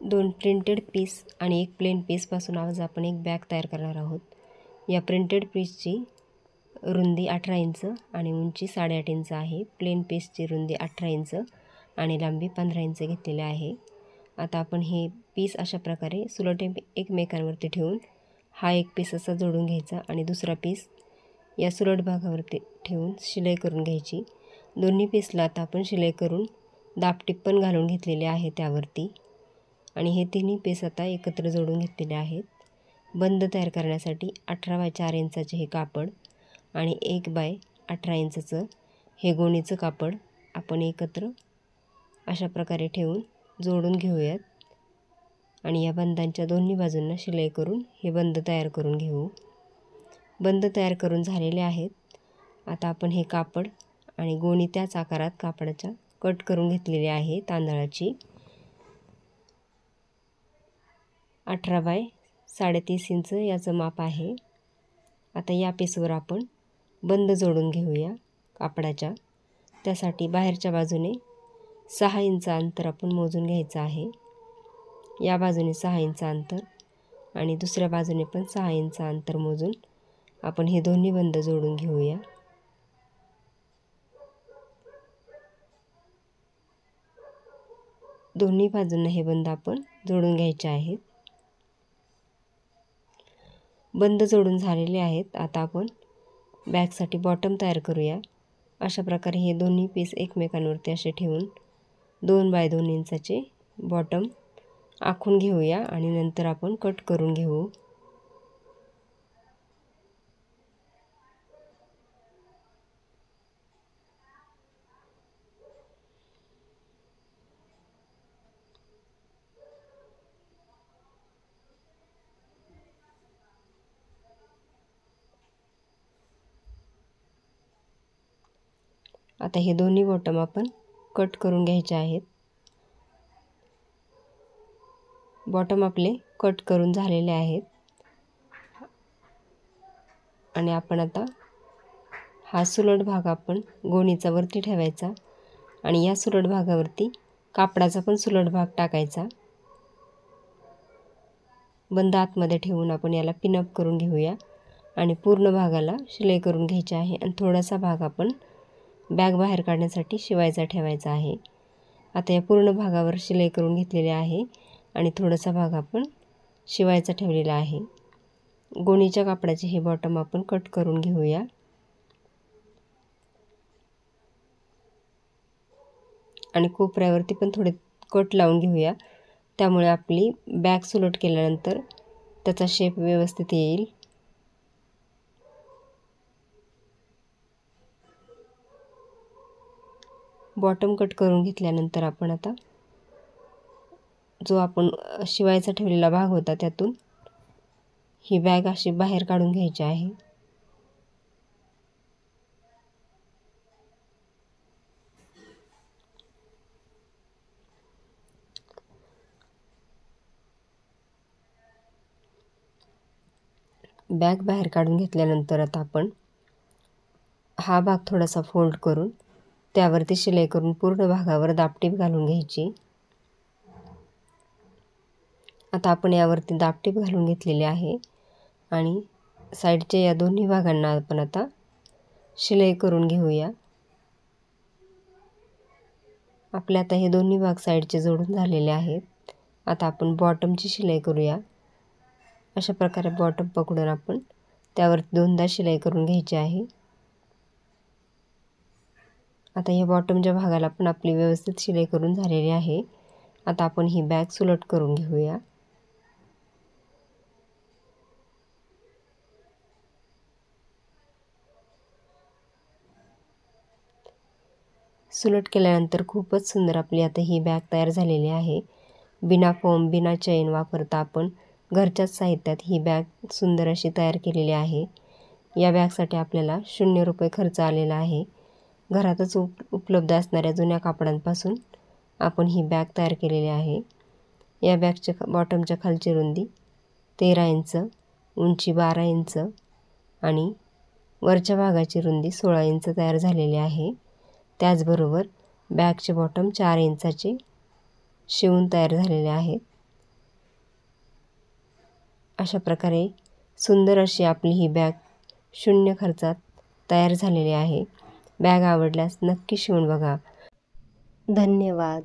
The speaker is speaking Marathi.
दोन प्रिंटेड पीस आणि एक प्लेन पीसपासून आज आपण एक बॅग तयार करणार आहोत। या प्रिंटेड पीसची रुंदी 18 इंच आणि उंची 8.5 इंच आहे। प्लेन पीसची रुंदी 18 इंच आणि लांबी 15 इंच घेतलेली आहे। आता आपण हे पीस अशा प्रकारे सुलट एकमेकांवरती ठेवून हा एक पीस असा जोडून घ्यायचा आणि दुसरा पीस या सुलट भागावरती ठेवून शिलाई करून घ्यायची। दोन्ही पीसला आता आपण शिलाई करून दाबटीप पण घालून घेतलेले आहे त्यावरती आणि हे तिन्ही पीस आता एकत्र जोडून घेतलेले आहेत। बंद तयार करण्यासाठी 18 बाय 4 इंचाचे हे कापड आणि 1 बाय 18 इंचाचं हे गोणीचं कापड आपण एकत्र अशा प्रकारे ठेवून जोडून घेऊयात आणि या बंदांच्या दोन्ही बाजूंना शिलाई करून हे बंद तयार करून घेऊ। बंद तयार करून झालेले आहेत। आता आपण हे कापड आणि गोणी त्याच आकारात कापडाच्या कट करून घेतलेली आहे। तांदळाची 18 बाय 3.5 इंच याचं माप आहे। आता या पीसवर आपण बंद जोडून घेऊया कापडाच्या। त्यासाठी बाहेरच्या बाजूने 6 इंच अंतर आपण मोजून घ्यायचं आहे। या बाजूने 6 इंच अंतर आणि दुसऱ्या बाजूने पण 6 इंच अंतर मोजून आपण हे दोन्ही बंद जोडून घेऊया। दोन्ही बाजूंना हे बंद आपण जोडून घ्यायचे आहेत। बंद जोडून झालेले आहेत। आता आपण बॅगसाठी बॉटम तयार करूया। अशा प्रकारे हे दोन्ही पीस एकमेकांवरती असे ठेवून 2 बाय 2 इंचाचे बॉटम आखून घेऊया आणि नंतर आपण कट करून घेऊ। आता हे दोन्ही बॉटम आपण कट करून घ्यायचे आहेत। बॉटम आपले कट करून झालेले आहेत आणि आपण आता हा सुलट भाग आपण गोणीचा वरती ठेवायचा आणि या सुलट भागावरती कापडाचा पण सुलट भाग टाकायचा। बंद आतमध्ये ठेवून आपण याला पिनअप करून घेऊया आणि पूर्ण भागाला शिलाई करून घ्यायची आहे आणि थोडासा भाग आपण बॅग बाहेर काढण्यासाठी शिवायचा ठेवायचा आहे। आता या पूर्ण भागावर शिलाई करून घेतलेली आहे आणि थोडासा भाग आपण शिवायचा ठेवलेला आहे। गोणीच्या कापडाचे हे बॉटम आपण कट करून घेऊया आणि कोपऱ्यावरती पण थोडे कट लावून घेऊया। त्यामुळे आपली बॅग सुलट केल्यानंतर त्याचा शेप व्यवस्थित येईल। बॉटम कट करून घेतल्यानंतर आपण आता जो आपण शिवायचा ठेवलेला भाग होता त्यातून ही बॅग अशी बाहेर काढून घ्यायची आहे। बॅग बाहेर काढून घेतल्यानंतर आता आपण हा भाग थोडासा फोल्ड करून त्यावरती शिलाई करून पूर्ण भागावर दाबटीप घालून घ्यायची। आता आपण यावरती दाबटीप घालून घेतलेली आहे आणि साईडच्या या दोन्ही भागांना आपण आता शिलाई करून घेऊया। आपले आता हे दोन्ही भाग साईडचे जोडून झालेले आहेत। आता आपण बॉटमची शिलाई करूया। अशा प्रकारे बॉटम पकडून आपण त्यावरती दोनदा शिलाई करून घ्यायची आहे। आता या बॉटमच्या भागाला पण आपली व्यवस्थित शिलाई करून झालेली आहे। आता आपण ही बॅग सुलट करून घेऊया। सुलट केल्यानंतर खूपच सुंदर आपली आता ही बॅग तयार झालेली आहे। बिना फोम बिना चेन वापरता आपण घरच्याच साहित्यात ही बॅग सुंदर अशी तयार केलेली आहे। या बॅगसाठी आपल्याला 0 रुपये खर्च आलेला आहे। घरातच उपलब्ध असणाऱ्या जुन्या कापडांपासून आपण ही बॅग तयार केलेली आहे। या बॅगच्या बॉटमच्या खालची रुंदी 13 इंच, उंची 12 इंच आणि वरच्या भागाची रुंदी 16 इंच तयार झालेली आहे। त्याचबरोबर बॅगचे बॉटम 4 इंचाचे शिवून तयार झालेले आहेत। अशा प्रकारे सुंदर अशी आपली ही बॅग शून्य खर्चात तयार झालेली आहे. बॅग आवडल्यास नक्की शिवून बघा. धन्यवाद.